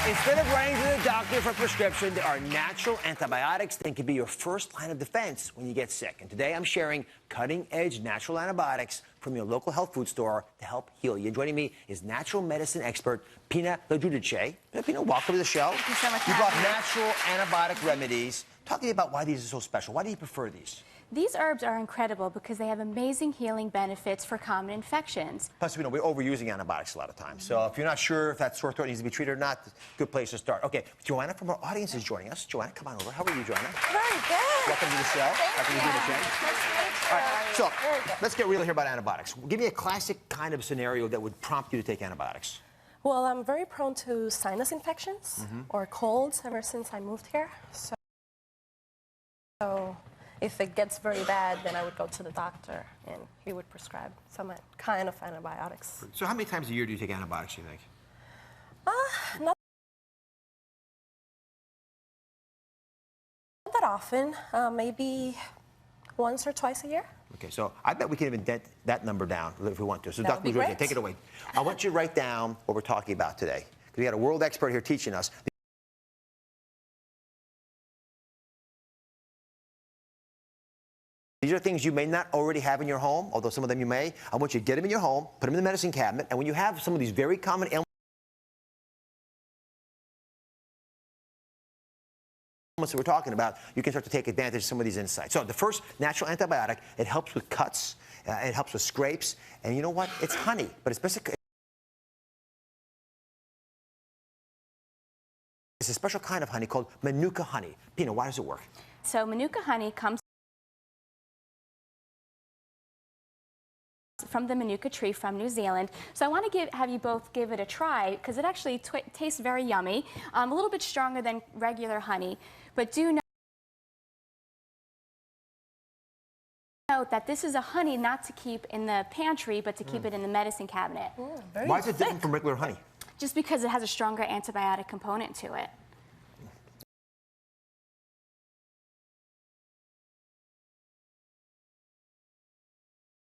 Instead of running to the doctor for a prescription, there are natural antibiotics that can be your first line of defense when you get sick. And today I'm sharing cutting-edge natural antibiotics from your local health food store to help heal you. Joining me is natural medicine expert Pina Lajudice. Pina, welcome to the show. Thank you so much. You brought natural antibiotic remedies. Talk to me about why these are so special. Why do you prefer these? These herbs are incredible because they have amazing healing benefits for common infections. Plus, we're overusing antibiotics a lot of times. So if you're not sure if that sore throat needs to be treated or not, good place to start. Okay, Joanna from our audience is joining us. Joanna, come on over. How are you, Joanna? Very good. Welcome to the show. Happy to do the show. Nice to meet you. All right, so let's get real here about antibiotics. Give me a classic kind of scenario that would prompt you to take antibiotics. Well, I'm very prone to sinus infections or colds ever since I moved here. So if it gets very bad, then I would go to the doctor and he would prescribe some kind of antibiotics. So how many times a year do you take antibiotics, you think? Not that often, maybe once or twice a year. Okay, so I bet we can even dent that number down if we want to. So That would be Dr. Lajudice, great. take it away. I want you to write down what we're talking about today. Because we got a world expert here teaching us. These are things you may not already have in your home, although some of them you may. I want you to get them in your home, put them in the medicine cabinet, and when you have some of these very common ailments that we're talking about, you can start to take advantage of some of these insights. So the first natural antibiotic, it helps with cuts, it helps with scrapes, and you know what? It's honey, but it's basically it's a special kind of honey called Manuka honey. Pina, why does it work? So Manuka honey comes from the Manuka tree from New Zealand. So I want to have you both give it a try because it actually tastes very yummy, a little bit stronger than regular honey. But do note that this is a honey not to keep in the pantry, but to keep it in the medicine cabinet. Why is it different from regular honey? Just because it has a stronger antibiotic component to it.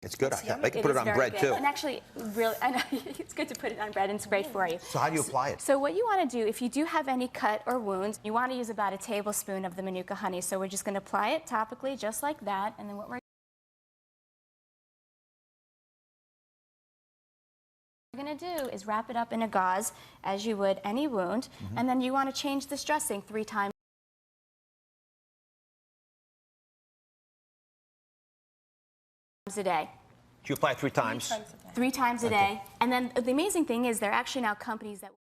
It's good. I can It put it is on very bread, good. too. And actually, really, I know, it's good to put it on bread, and it's great for you. So how do you apply it? So what you want to do, if you do have any cut or wounds, you want to use about a tablespoon of the Manuka honey. So we're just going to apply it topically, just like that. And then what we're going to do is wrap it up in a gauze, as you would any wound. And then you want to change this dressing 3 times a day. You apply it 3 times. 3 times a day. 3 times a day. And then the amazing thing is there are actually now companies that